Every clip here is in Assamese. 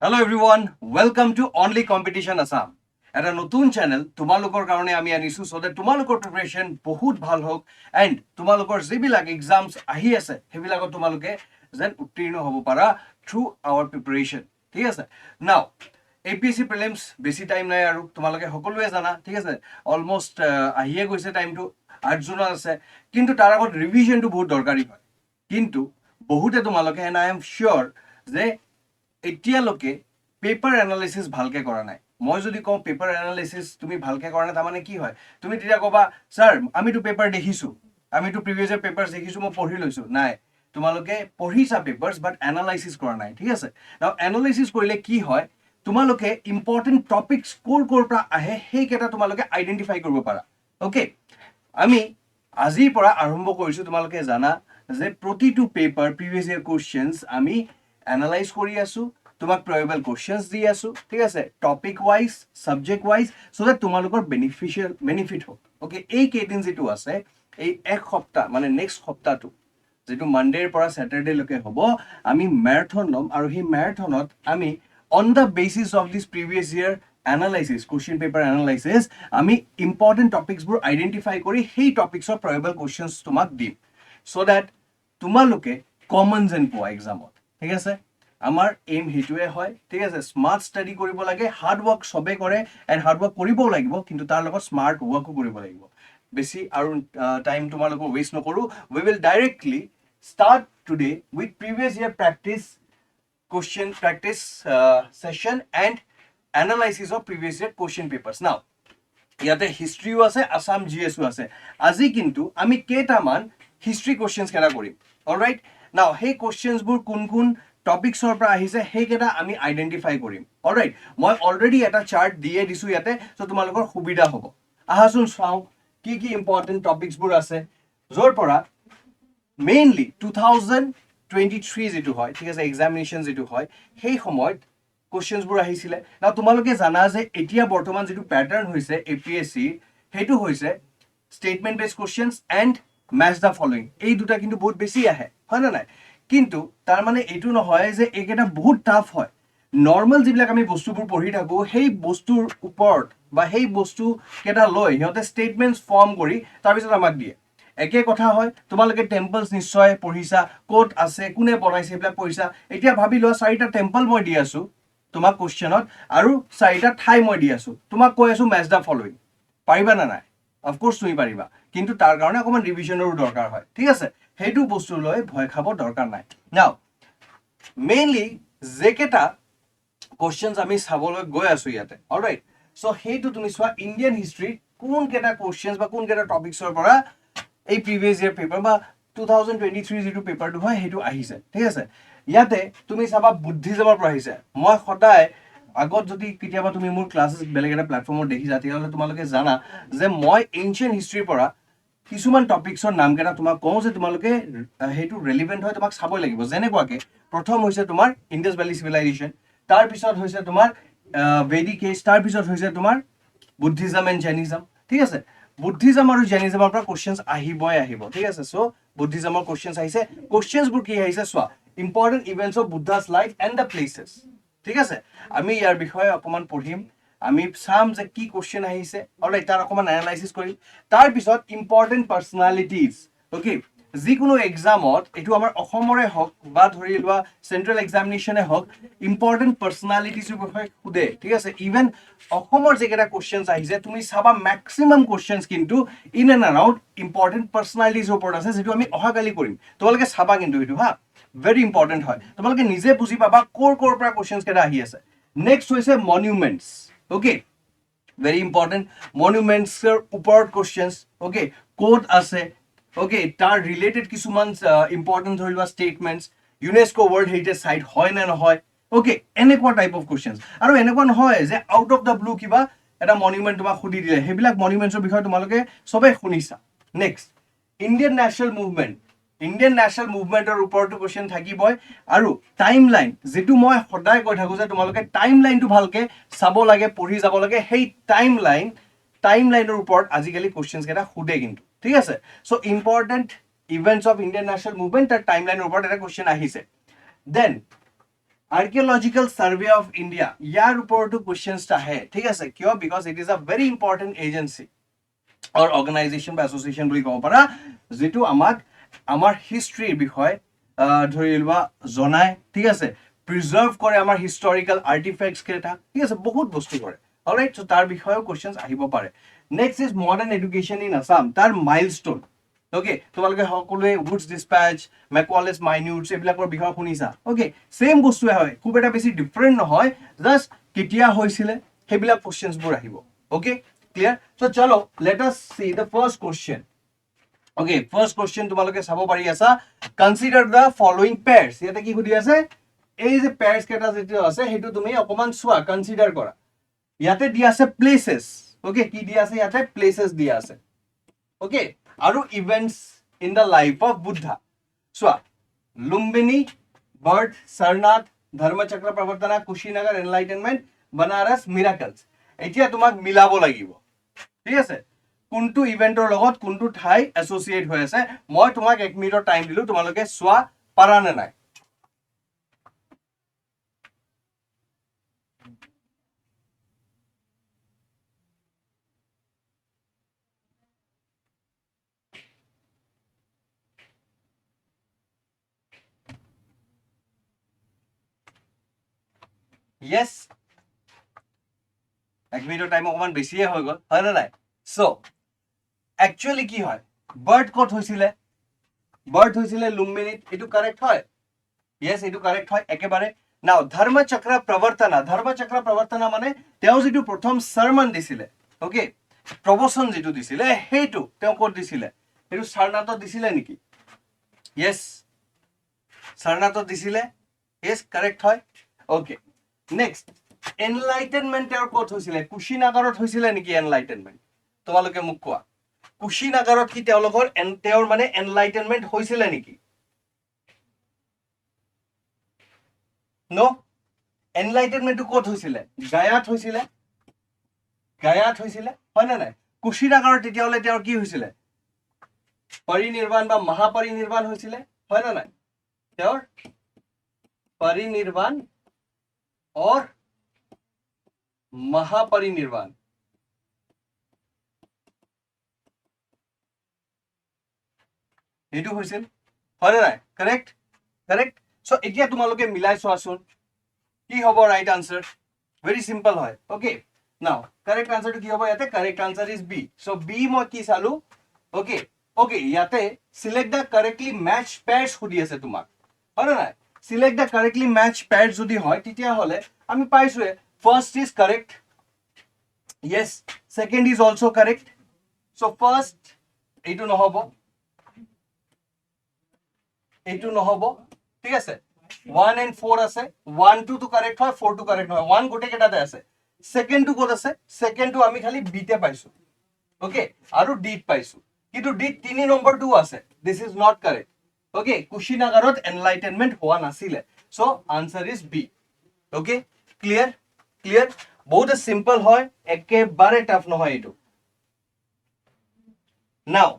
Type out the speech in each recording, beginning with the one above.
Hello everyone, welcome to Only Competition Assam. এটা নতুন চ্যানেল তোমালোকৰ কাৰণে আমি আনিছো so that তোমালোকৰ প্ৰিপাৰেচন বহুত ভাল হোক and তোমালোকৰ যিবিলাক এক্সামস আহি আছে সেইবিলাকত তোমালোকে যেন উত্তীৰ্ণ হ'ব পাৰা through our preparation. ঠিক আছে? Now, APSC prelims বেছি টাইম নাই আৰু তোমালোকে সকলোৱে জানা, ঠিক আছে? অলমোস্ট আহিয়ে গৈছে টাইমটো 8 জুন আছে, কিন্তু তাৰ আগত ৰিভিজনটো বহুত দৰকাৰী হয়। কিন্তু বহুতে তোমালোকে and I am sure যে এতিয়ালৈকে পেপাৰ এনালাইসিস ভালকে কৰা নাই। মই যদি কওঁ পেপাৰ এনালাইসিস তুমি ভালকে কৰা নাই তাৰমানে কি হয়, তুমি তেতিয়া ক'বা স্যাৰ আমিতো পেপাৰ দেখিছো, আমিতো প্ৰিভিয়াস ইয়াৰ পেপাৰছ দেখিছো, মই পঢ়ি লৈছো। নাই, তোমালোকে পঢ়িছা পেপাৰছ বাট এনালাইসিস কৰা নাই। ঠিক আছে? নাও এনালাইসিস কৰিলে কি হয়, তোমালোকে ইম্পৰ্টেন্ট টপিকস ক'ৰ পৰা আহে সেইকেইটা তোমালোকে আইডেন্টিফাই কৰিব পাৰা। ওকে, আমি আজিৰ পৰা আৰম্ভ কৰিছো। তোমালোকে জানা যে প্ৰতিটো পেপাৰ প্ৰিভিয়াস ইয়াৰ কোৱেশ্চনছ আমি এনালাইজ কৰি আছো, তোমাক প্ৰয়েবল কোৱেশ্চনছ দি আছো, ঠিক আছে, topic wise, subject wise, so that তোমালোকৰ বেনিফিট হোক। ওকে, এই কেইদিন যেটো আছে, এই এক সপ্তাহ মানে নেক্সট সপ্তাহটো যেটো মানডেৰ পৰা স্যাটাৰডেলৈকে হ'ব, আমি ম্যাৰাথন ল'ম আৰু সেই ম্যাৰাথনত আমি on the basis of this previous year analysis, question paper analysis, আমি ইম্পৰ্টেন্ট টপিকসবোৰ আইডেন্টিফাই কৰি সেই টপিকসৰ প্ৰয়েবল কোৱেশ্চনছ তোমাক দিম, সো দ্যাট তোমালোকে কমন যেন পোৱা এক্সামত। ঠিক আছে? আমাৰ এইম হেতুৱে হয়। ঠিক আছে? স্মাৰ্ট স্টাডি কৰিব লাগে, হাৰ্ড ওয়াৰ্ক সবে কৰে এন্ড হাৰ্ড ওয়াৰ্ক কৰিবও লাগিব, কিন্তু তাৰ লগত স্মাৰ্ট ওয়াৰ্কও কৰিব লাগিব। বেছি আৰু টাইম তোমালোকৰ ওয়েষ্ট নকৰো, we will directly start today with previous year practice question practice session and analysis of previous year question papers. Now ইয়াতে হিষ্ট্ৰীও আছে, আসাম জিএসও আছে। আজি কিন্তু আমি কেইটামান হিষ্ট্ৰী কোৱেশ্চনছ কেইটা কৰিম। অলৰাইট, নাও সেই কোৱেশ্চনছবোৰ কোন টপিকছৰ পৰা আহিছে সেইকেইটা আমি আইডেন্টিফাই কৰিম। অলৰাইট, মই অলৰেডি এটা চাৰ্ট দিয়ে দিছো ইয়াতে, সো তোমালোকৰ সুবিধা হ'ব। আহাচোন চাওঁ কি কি ইম্পৰ্টেন্ট টপিকছবোৰ আছে, য'ৰ পৰা মেইনলি 2023 যেটো হয়, ঠিক আছে, এক্সামিনেশ্যন যেটো হয়, সেই সময়ত কোৱেশ্চনছবোৰ আহিছিলে। না তোমালোকে জানা যে এতিয়া বৰ্তমান যেটো প্যাটাৰ্ন হৈছে এপিএসসি, হেতু হৈছে statement based questions and match the following. এই দুটা কিন্তু বহুত বেছি আহে, হয় না নাই? কিন্তু তাৰ মানে এইটো নহয় যে এইকেইটা বহুত টাফ হয়। নৰ্মেল যিবিলাক আমি বস্তুবোৰ পঢ়ি থাকো সেই বস্তুৰ ওপৰত বা সেই বস্তু কেইটা লৈ সিহঁতে স্টেটমেন্টছ ফৰ্ম কৰি তাৰপিছত আমাক দিয়ে। একে কথা হয়, তোমালোকে টেম্পলছ নিশ্চয় পঢ়িছা, ক'ত আছে, কোনে বনাইছে, এইবিলাক পঢ়িছা। এতিয়া ভাবি লোৱা 4টা টেম্পল মই দি আছো তোমাক কোৱেশ্চনত, আৰু 4টা ঠাই মই দি আছো, তোমাক কৈ আছো ম্যাচ দা ফলোইং। পাৰিবা না নাই? অফকোৰ্স তুমি পাৰিবা, কিন্তু তাৰ কাৰণে অকমান ৰিভিজনৰো দৰকাৰ হয়। ঠিক আছে? সেইটো বস্তু লৈ ভয় খাব দৰকাৰ নাই। নাও মেইনলি যেকেটা কোৱেশ্চনছ আমি চাবলৈ গৈ আছো ইয়াতে, অলৰাইট, সো সেইটো তুমি চোৱা ইণ্ডিয়ান হিষ্ট্ৰী কোন কেইটা কোৱেশ্চনছ বা কোন কেইটা টপিকছৰ পৰা এই প্ৰিভিয়াস ইয়াৰ পেপাৰ বা 2023 যেটো পেপাৰটো হয় সেইটো আহিছে। ঠিক আছে? ইয়াতে তুমি চাবা বুদ্ধিজমৰ পৰা আহিছে। মই সদায় আগত যদি কেতিয়াবা তুমি মোৰ ক্লাছেছ বেলেগ এটা প্লেটফৰ্মত দেখিছা, তেতিয়াহ'লে তোমালোকে জানা যে মই এনচিয়েন্ট হিষ্ট্ৰীৰ পৰা কিছুমান টপিকছৰ নাম কেইটা তোমাক কওঁ যে তোমালোকে সেইটো ৰেলিভেন্ট হয়, তোমাক চাবই লাগিব। যেনেকুৱাকে প্ৰথম হৈছে তোমাৰ ইণ্ডাছ ভেলী চিভিলাইজেশ্যন, তাৰ পিছত হৈছে তোমাৰ ভেদিক এজ, তাৰ পিছত হৈছে তোমাৰ বুদ্ধিজম এণ্ড জেনিজম। ঠিক আছে? বুদ্ধিজম আৰু জেনিজমৰ পৰা কোৱেশ্চনছ আহিব। ঠিক আছে? সো বুদ্ধিজমৰ কোৱেশ্চনছ আহিছে। কোৱেশ্চনছবোৰ কি আহিছে চোৱা, important events of Buddha's life and the places. ঠিক আছে? আমি ইয়াৰ বিষয়ে অকমান পঢ়িম, আমি চাম যে কি কোৱেশ্চন আহিছে, অলৰাইট, তাৰ অকমান এনালাইসিস কৰিম। তাৰ পিছত ইম্পৰ্টেন্ট পাৰ্সোনালিটিজ। ওকে, যিকোনো এক্সামত এইটো আমাৰ অসমৰে হওক বা ধৰি লোৱা চেন্ট্ৰেল এক্সামিনেশ্যনে হওক, ইম্পৰ্টেন্ট পাৰ্সোনালিটিজৰ বিষয়ে সোধে। ঠিক আছে? ইভেন অসমৰ যেকেইটা কোৱেশ্চনছ আহিছে তুমি চাবা ম্যাক্সিমাম কোৱেশ্চনছ কিন্তু ইন এণ্ড এৰাউণ্ড ইম্পৰ্টেন্ট পাৰ্সোনালিটিজৰ ওপৰত আছে, যেটো আমি অহাকালি কৰিম। তোমালোকে চাবা কিন্তু এইটো, হা, ভেৰি ইম্পৰ্টেন্ট হয়। তোমালোকে নিজে বুজি পাবা ক'ৰ পৰা কোৱেশ্চনছ কেইটা আহি আছে। নেক্সট হৈছে মনুমেন্টছ। ওকে, ভেৰি ইম্পৰ্টেন্ট, মনুমেন্টছৰ ওপৰত কোৱেশ্চনছ। ওকে, ক'ত আছে, ওকে, তাৰ ৰিলেটেড কিছুমান ইম্পৰ্টেন্ট ধৰি লোৱা স্টেটমেন্টছ, ইউনেস্কো ৱৰ্ল্ড হেৰিটেজ সাইট হয় নে নহয়। ওকে, এনেকুৱা টাইপ অফ কোৱেশ্চনছ। আৰু এনেকুৱা নহয় যে আউট অফ দ্য ব্লু কিবা এটা মনুমেন্ট তোমাক সুধি দিলে, সেইবিলাক মনুমেন্টছৰ বিষয়ে তোমালোকে সবে শুনিছা। Next, Indian national movement. Indian national মুভমেণ্টৰ ওপৰতো কোৱেশ্চন থাকিবই। আৰু টাইম লাইন, যেটো মই সদায় কৈ থাকো যে তোমালোকে টাইম লাইনটো ভালকে চাব লাগে, পঢ়ি যাব লাগে। সেই টাইম লাইনৰ ওপৰত আজিকালি কোৱেশ্চনছ কেইটা সোধে কিন্তু। ঠিক আছে? So important events of Indian national movement, তাৰ টাইম লাইনৰ ওপৰত এটা কোৱেশ্চন আহিছে। Then archaeological survey of India ইয়াৰ ওপৰতো কুৱেশ্যনছ আহে ঠিক আছে কিয় because it is a very important agency or organization বা এছ'চিয়েশ্যন বুলি ক'ব পাৰা যিটো আমাক আমাৰ হিষ্ট্ৰীৰ বিষয়ে ধৰি লোৱা জনায় ঠিক আছে প্ৰিজাৰ্ভ কৰে আমাৰ হিষ্টৰিকেল আৰ্টিফেক্টছ কেইটা ঠিক আছে বহুত বস্তু কৰে অলৰাইট চ' তাৰ বিষয়েও কুৱেশ্যনছ আহিব পাৰে next is modern education in Assam তাৰ মাইলষ্টোন অ'কে তোমালোকে সকলোৱে উডছ ডিছপেচ মেকৱালেছ মাইনিউটছ এইবিলাকৰ বিষয়ে শুনিছা অ'কে ছেইম বস্তুৱে হয় খুব এটা বেছি ডিফাৰেণ্ট নহয় জাষ্ট কেতিয়া হৈছিলে সেইবিলাক কুৱেশ্যনছবোৰ আহিব অ'কে ক্লিয়াৰ চ' চলো let us C the first question okay first question তোমালোকে চাব পাৰি আছা কনচিডাৰ দ্য ফলোয়িং পেয়াৰ্ছ ইয়াতে কি সুধি আছে এই যে পেয়াৰ্ছ কেইটা যিটো আছে সেইটো তুমি অকণমান চোৱা কনচিডাৰ কৰা ইয়াতে দিয়া আছে প্লেচেছ অ'কে কি দিয়া আছে ইয়াতে প্লেচেছ দিয়া আছে অ'কে আৰু events in the life of Buddha চোৱা লুম্বিনী বাৰ্ড সাৰনাথ ধৰ্মচক্ৰ প্ৰৱৰ্তনা কুশীনগৰ এনলাইটেনমেণ্ট বনাৰস মিৰাকলছ এতিয়া তোমাক মিলাব লাগিব ঠিক আছে কোনটো ইভেন্টৰ লগত কোনটো ঠাই এছ'চিয়েট হৈ আছে মই তোমাক 1 মিনিটৰ টাইম দিলো তোমালোকে চোৱা পাৰা নে নাই Yes. 1 মিনিটৰ টাইম অকমান বেছিয়ে হৈ গ'ল হয় নে নাই চ' একচুৱেলি কি হয় বাৰ্ড ক'ত হৈছিলে লুম্বিনীত এইটো কাৰেক্ট হয় য়েছ এইটো কাৰেক্ট হয় একেবাৰে নাও ধৰ্মচক্ৰ প্ৰৱৰ্তনা মানে তেওঁ যিটো প্ৰথম চাৰমন দিছিলে অ'কে প্ৰবচন যিটো দিছিলে সেইটো তেওঁ ক'ত দিছিলে সেইটো সাৰনাথত দিছিলে নেকি য়েছ সাৰনাথত দিছিলে য়েছ কাৰেক্ট হয় অ'কে নেক্সট এনলাইটেনমেণ্ট তেওঁৰ ক'ত হৈছিলে কুশীনগৰত হৈছিলে নেকি এনলাইটেনমেণ্ট তোমালোকে মোক কোৱা কুশীনগৰত কি তেওঁৰ মানে এনলাইটেনমেণ্ট হৈছিলে নেকি নো এনলাইটেনমেণ্টটো ক'ত হৈছিলে গায়াত হৈছিলে হয় নে নাই কুশীনগৰত তেতিয়াহ'লে তেওঁৰ কি হৈছিলে পৰিনিৰ্বাণ বা মহাপৰিনিৰ্বাণ হৈছিলে হয় নে নাই তেওঁৰ পৰিনিৰ্বাণ और महापरिनिर्वाण এইটো হৈছিল হয় নাই কাৰেক্ট সো এতিয়া তোমালোকে মিলাই চোৱাচোন কি হ'ব ৰাইট আনসাৰ ভেৰি সিম্পল হয় ওকে নাও কাৰেক্ট আনসাৰটো কি হ'ব ইয়াতে correct answer is B so B মই কি চালো ওকে ইয়াতে select the correctly match pairs সুধি আছে তোমাক হয় নাই Select the correctly matched pairs যদি হয় তেতিয়াহলে আমি পাইছোৱে first is correct yes second is also correct so first এইটো নহব ঠিক আছে 1 and 4 আছে 1 2 তো correct হয় 4 তো correct নহয় 1 গোটে কেটাতে আছে second তো ক'ত আছে second তো আমি খালি b তে পাইছো ওকে আৰু d ত পাইছো কিন্তু d 3 নম্বৰটো আছে this is not correct Okay, Kushinagarot enlightenment হোৱা নাছিলে so answer is B okay clear বহুত simple হয় একেবাৰে tough নহয় এটো now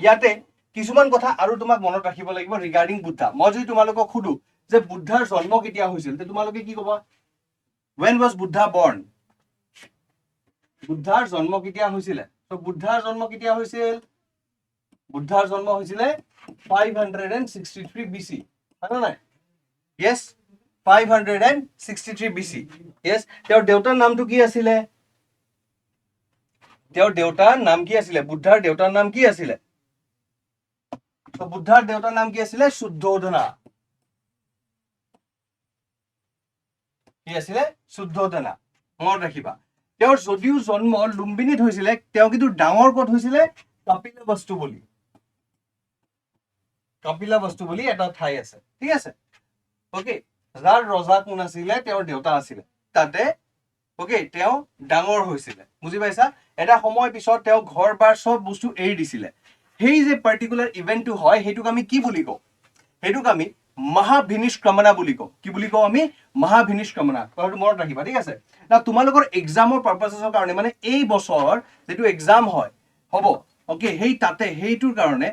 ইয়াতে কিছুমান কথা আৰু তোমাক মনত ৰাখিব লাগিব ৰিগাৰ্ডিং বুদ্ধা মই যদি তোমালোকক খুদু যে বুদ্ধাৰ জন্ম কেতিয়া হৈছিল তে তোমালোকে কি ক'বা when was Buddha born বুদ্ধাৰ জন্ম কেতিয়া হৈছিল so বুদ্ধাৰ জন্ম কেতিয়া হৈছিল বুদ্ধাৰ জন্ম হৈছিল 563 BC হয় নাই yes 563 BC yes তেওঁৰ দেউতাৰ নামটো কি আছিল বুদ্ধাৰ দেউতাৰ নাম কি আছিল তো বুদ্ধাৰ দেউতাৰ নাম কি আছিল শুদ্ধোধনা মনত ৰাখিবা তেওঁৰ যদিও জন্ম লুম্বিনীত হৈছিল তেওঁ কিন্তু ডাঙৰ ক'ত হৈছিল কপিলা বস্তু বুলি এটা ঠাই আছে ঠিক আছে ওকে যাৰ ৰজা কোন আছিল তেওঁৰ দেউতা আছিল তাতে ওকে তেওঁ ডাঙৰ হৈছিল বুজি পাইছা এটা সময় পিছত তেওঁ ঘৰ বাৰ সব বস্তু এৰি দিছিল সেই যে পাৰ্টিকুলাৰ ইভেন্টটো হয় হেতুক আমি কি বুলি কওঁ হেতুক আমি মহাভিনিষ্ক্ৰমণা বুলি কওঁ কি বুলি কওঁ আমি মহাভিনিষ্ক্ৰমণা কথাটো মনত ৰাখিবা ঠিক আছে না তোমালোকৰ এক্সামৰ পাৰপাসৰ কাৰণে মানে এই বছৰ যেটো এক্সাম হয় হ'ব ওকে সেই তাতে হেইটোৰ কাৰণে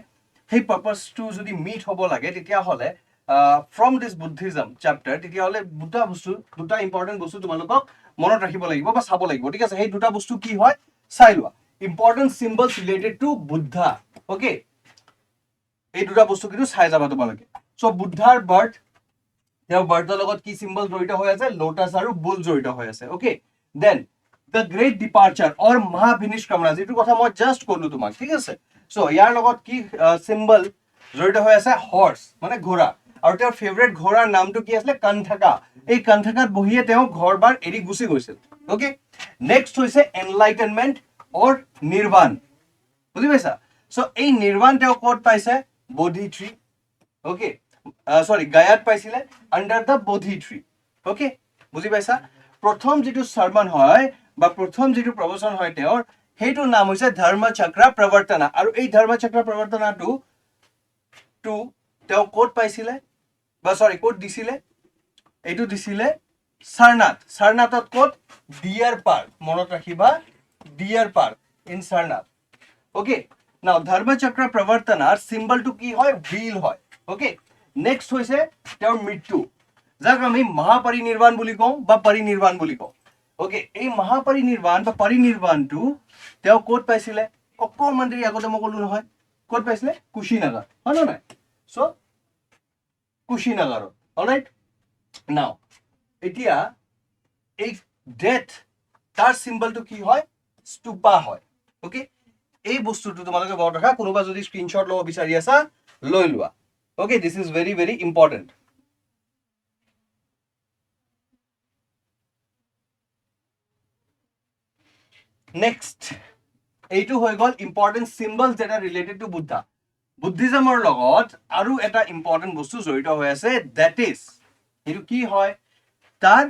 সেই পাৰপাসটো যদি মিট হ'ব লাগে তেতিয়া হলে ফ্ৰম দিছ বুদ্ধিজম চেপ্টাৰ, তেতিয়াহ'লে দুটা ইম্পৰ্টেণ্ট বস্তু তোমালোকক মনত ৰাখিব লাগিব বা চাব লাগিব, ঠিক আছে? সেই দুটা বস্তু কি হয় চাই লোৱা। Important symbols related to Buddha, okay? এই দুটা বস্তু কিন্তু চাই যাবা তোমালোকে। চ' বুদ্ধাৰ বাৰ্থ, তেওঁৰ বাৰ্থৰ লগত কি চিম্বল জড়িত হৈ আছে? লোটাছ আৰু বুল জড়িত হৈ আছে, okay? Then the great departure or Mahabhinishkramana, যিটো কথা মই জাষ্ট ক'লো তোমাক, ঠিক আছে? চ' ইয়াৰ লগত কি চিম্বল জড়িত হৈ আছে? হৰ্চ, মানে ঘোঁৰা। আৰু তেওঁৰ ফেভৰেট ঘোঁৰাৰ নামটো কি আছিলে? কান্থাকা। এই কান্থাকাত বহিয়ে তেওঁ ঘৰ বাৰ এৰি গুচি গৈছিল, অ'কে? নেক্সট হৈছে এনলাইটেনমেণ্ট অৰ নিৰ্বাণ, বুজি পাইছা? চ' এই নিৰ্বাণ তেওঁ ক'ত পাইছে? বোধি ট্ৰী, অ'কে? চৰি, গায়াত পাইছিলে, under the Bodhi tree, okay? বুজি পাইছা? প্ৰথম যিটো চাৰ্মন হয় বা প্ৰথম যিটো প্ৰবচন হয় তেওঁৰ, সেইটোৰ নাম হৈছে ধৰ্মচক্ৰ প্ৰৱৰ্তনা। আৰু এই ধৰ্মচক্ৰ প্ৰৱৰ্তনাটো তেওঁ ক'ত পাইছিলে বা চৰি ক'ত দিছিলে? এইটো দিছিলে সাৰনাথ। সাৰনাথত ক'ত? ডিয়াৰ পাৰ্ক, মনত ৰাখিবা, dear park in Sarnath, okay? নাও ধৰ্মচক্ৰ প্ৰৱৰ্তনাৰ চিম্বলটো কি হয়? হুইল হয়, অ'কে? নেক্সট হৈছে তেওঁৰ মৃত্যু, যাক আমি মহাপৰিনিৰ্বাণ বুলি কওঁ বা পৰিনিৰ্বাণ বুলি কওঁ, অ'কে? এই মহাপৰিনিৰ্বাণ বা পৰিনিৰ্বাণটো তেওঁ ক'ত পাইছিলে? অকণমান দেৰি আগতে মই ক'লো নহয়, ক'ত পাইছিলে? কুশীনগৰ, হয় নে নাই? চ' কুশীনগৰত, অলৰাইট? নাও এতিয়া এই ডেথ, তাৰ চিম্বলটো কি হয়? স্তূপা হয়, অ'কে? এই বস্তুটো তোমালোকে মনত ৰাখা, কোনোবা যদি স্ক্ৰীনশ্বট ল'ব বিচাৰি আছা লৈ লোৱা, okay? This is very very important. Next, এইটো হৈ গ'ল ইম্পৰ্টেণ্ট চিম্বলছ যেটা ৰিলেটেড টু বুদ্ধা। বুদ্ধিজমৰ লগত আৰু এটা ইম্পৰ্টেণ্ট বস্তু জড়িত হৈ আছে, ডেট ইজ, এইটো কি হয়? তাৰ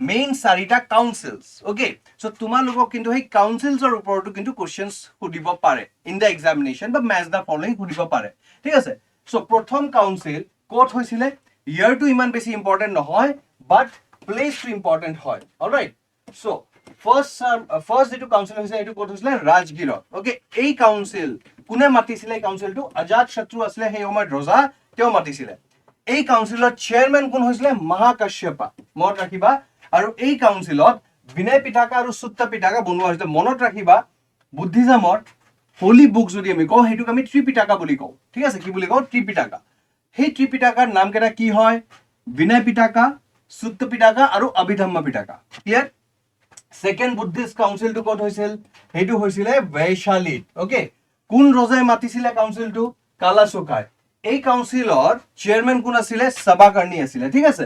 মেইন 4টা কাউন্সিলছ, অ'কে? চ' তোমালোকক কিন্তু সেই কাউন্সিলছৰ ওপৰতো কিন্তু কুৱেশ্যনছ সুধিব পাৰে ইন দ্য এক্সামিনেশ্যন বা মেচ দ্য ফলোইং সুধিব পাৰে, ঠিক আছে? চ' প্ৰথম কাউন্সিল ক'ত হৈছিলে? ইয়াৰটো ইমান বেছি ইম্পৰ্টেণ্ট নহয়, বাট প্লেচটো ইম্পৰ্টেণ্ট হয়, অলৰাইট? চ' ফাৰ্ষ্ট যিটো কাউন্সিল হৈছে এইটো ক'ত হৈছিলে? ৰাজগিৰত, অ'কে? এই কাউন্সিল কোনে মাতিছিলে? এই কাউন্সিলটো আজাদ শত্ৰু আছিলে সেই সময়ত ৰজা, তেওঁ মাতিছিলে। এই কাউন্সিলৰ চেয়াৰমেন কোন হৈছিলে? মহাকাশ্যপা, মনত ৰাখিবা। আৰু এই কাউন্সিলত বিনয় পিটাকা আৰু সুত্ত পিটাকা বনোৱা হৈছিলে। মনত ৰাখিবা, বুদ্ধিজমৰ হোলি বুক যদি আমি কওঁ সেইটোক আমি ত্ৰিপিটাকা বুলি কওঁ, ঠিক আছে? কি বুলি কওঁ? ত্ৰিপিটাকা। সেই ত্ৰিপিটাকাৰ নাম কেইটা কি হয়? বিনয় পিটাকা, সুত্ত পিটাকা আৰু অভিধম্ম পিটাকা, ক্লিয়াৰ? ছেকেণ্ড বুদ্ধিষ্ট কাউন্সিলটো ক'ত হৈছিল? সেইটো হৈছিলে বৈশালীত, অ'কে? কোন ৰজাই মাতিছিলে কাউন্সিলটো? কালাচোকাই। এই কাউন্সিলৰ চেয়াৰমেন কোন আছিলে? সভাকৰ্ণী আছিলে, ঠিক আছে?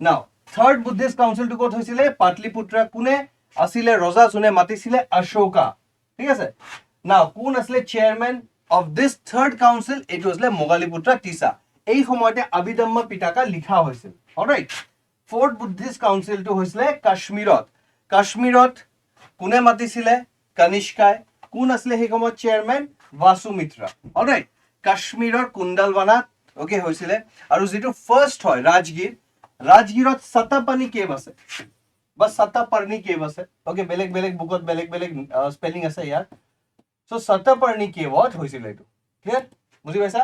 নাও থাৰ্ড বুদ্ধিষ্ট কাউন্সিলটো ক'ত হৈছিলে? পাটলিপুত্ৰা। কোনে আছিলে ৰজা যোনে মাতিছিলে? অশোকা, ঠিক আছে? নাও কোন আছিলে chairman of this third council? এইটো আছিলে মোগালীপুত্ৰা টিছা। এই সময়তে অভিধম্ম পিটাকা লিখা হৈছিল, অলৰাইট? ফ'ৰ্থ বুদ্ধিষ্ট কাউন্সিলটো হৈছিলে কাশ্মীৰত। কাশ্মীৰত কোনে মাতিছিলে? কনিষ্কাই। কোন আছিলে সেই সময়ত চেয়াৰমেন? বাসুমিত্ৰা, অলৰাইট? কাশ্মীৰৰ কুণ্ডালৱানাত, অ'কে, হৈছিলে। আৰু যিটো ফাৰ্ষ্ট হয় ৰাজগীৰ, ৰাজগীৰত সাতাপানী কেভ আছে বা সাতাপাৰ্ণী কেভ আছে, অ'কে? বেলেগ বেলেগ বুকত বেলেগ বেলেগ স্পেলিং আছে ইয়াৰ। চ' সাতাপাৰ্ণী কেভত হৈছিলে এইটো, ক্লিয়াৰ? বুজি পাইছা?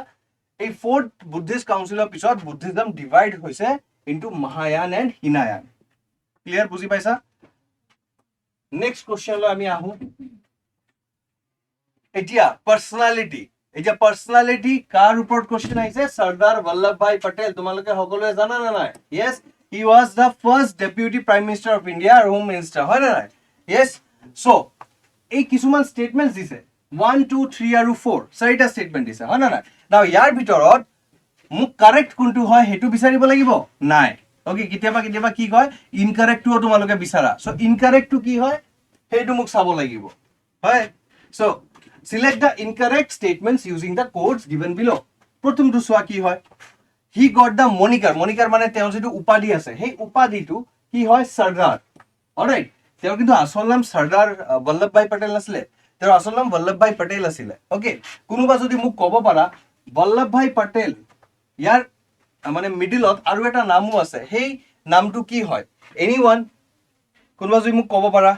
এই ফ'ৰ্থ বুদ্ধিষ্ট কাউন্সিলৰ পিছত বুদ্ধিজম ডিভাইড হৈছে ইনটু মহায়ান এণ্ড হিনায়ান, ক্লিয়াৰ? বুজি পাইছা? নেক্সট কুৱেশ্যনলৈ আমি আহো। এতিয়া পাৰ্চনেলিটি, পাৰ্চনেলিটি কাৰ ওপৰত কুৱেশ্যন আহিছে? চৰ্দাৰ বল্লভভাই পেটেল। তোমালোকে সকলোৱে জানা নে নাই? Yes, he was the first deputy prime minister of India আৰু হোম মিনিষ্টাৰ, হয় নে নাই? য়েছ। চ' এই কিছুমান ষ্টেটমেণ্ট দিছে, 1, 2, 3 আৰু 4, 4টা ষ্টেটমেণ্ট দিছে, হয় নে নাই? নাও ইয়াৰ ভিতৰত মোক কাৰেক্ট কোনটো হয় সেইটো বিচাৰিব লাগিব? নাই, অ'কে? কেতিয়াবা কেতিয়াবা কি কয়, ইনকাৰেক্টটোও তোমালোকে বিচাৰা। চ' ইনকাৰেক্টটো কি হয় সেইটো মোক চাব লাগিব, হয়? চ' select the incorrect statements using the codes given below. প্ৰথমটো চোৱা কি হয়? He got the moniker, moniker মানে তেওঁৰ যিটো উপাধি আছে, সেই উপাধিটো কি হয়? চৰ্দাৰ, অলৰাইট? তেওঁৰ কিন্তু আচল নাম চৰ্দাৰ বল্লভভাই পেটেল নাছিলে, তেওঁৰ আচল নাম বল্লভভাই পেটেল আছিলে, অ'কে? কোনোবা যদি মোক ক'ব পাৰা বল্লভভাই পেটেল ইয়াৰ মানে মিডিলত আৰু এটা নামো আছে, সেই নামটো কি হয়? এনিৱান? কোনোবা যদি মোক ক'ব পাৰা?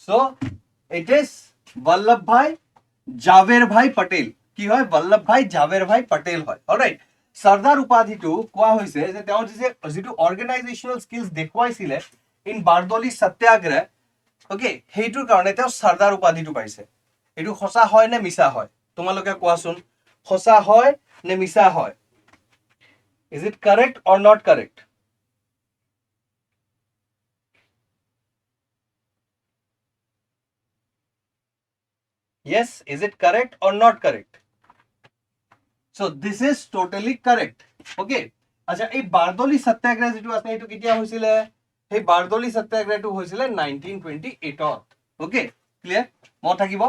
চ' it is বল্লভভাই জাবেৰভাই পেটেল। কি হয় বল্লভভাই জাবেৰভাই পটেল হয় অলৰাইট চৰ্দাৰ উপাধিটো কোৱা হৈছে যে তেওঁ যিটো অৰ্গেনাইজেশ্যনেল স্কিলছ দেখুৱাইছিলে ইন বাৰদলি সত্যাগ্ৰহ ওকে সেইটোৰ কাৰণে তেওঁ চৰ্দাৰ উপাধিটো পাইছে এইটো সঁচা হয় নে মিছা হয় তোমালোকে কোৱাচোন সঁচা হয় নে মিছা হয় is it correct or not correct yes is it correct or not correct so this is totally correct okay আচ্ছা এই বাৰদলি সত্যাগ্ৰহ যেটো আছে এইটো কেতিয়া হৈছিল এই বাৰদলি সত্যাগ্ৰহটো হৈছিল 1928 ত ওকে ক্লিয়াৰ মই থাকিব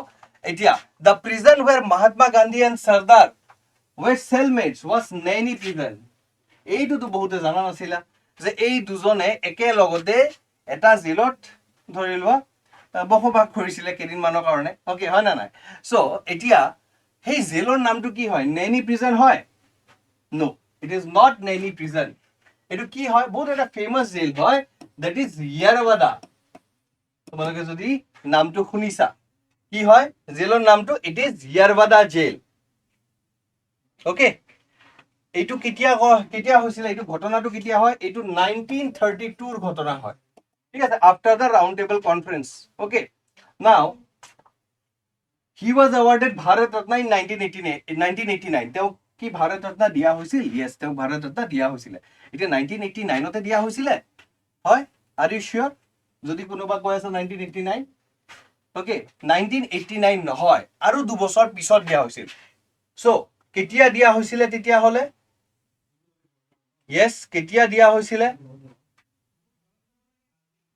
এতিয়া the prison where Mahatma Gandhi and Sardar were cellmates was Naini prison এইটোতো বহুতে জানা নাছিল যে এই দুজনে একে লগতে এটা জেলত ধৰি লোৱা বসবাস কৰিছিল কেইদিনমানৰ কাৰণে ওকে হয় না নাই সো এতিয়া সেই জেলৰ নামটো কি হয় নেনি প্ৰিজন হয় নো ইট ইজ নট নেনি প্ৰিজন এটো কি হয় বহুত এটা ফেমাস জেল হয় দ্যাট ইজ ইয়াৰৱাদা তোমালোকে যদি নামটো শুনিছা কি হয় জেলৰ নামটো ইট ইজ ইয়াৰৱাদা জেল ওকে এইটো কেতিয়া হৈছিল এইটো ঘটনাটো কেতিয়া হয় এইটো 1932 ৰ ঘটনা হয় ঠিক আছে after the round table conference okay নাও হি ওয়াজ অ্যাওয়াৰ্ডেড ভাৰত ৰত্ন ইন 1989 তেওঁ কি ভাৰত ৰত্ন দিয়া হৈছিল ইয়েস তেওঁ ভাৰত ৰত্ন দিয়া হৈছিল এটা 1989 তে দিয়া হৈছিল হয় আর ইউ শিওর যদি কোনোবা কৈ আছে 1989 ওকে 1989 নহয় আৰু 2 বছৰ পিছত দিয়া হৈছিল সো কেতিয়া দিয়া হৈছিল তেতিয়া হলে ইয়েস কেতিয়া দিয়া হৈছিল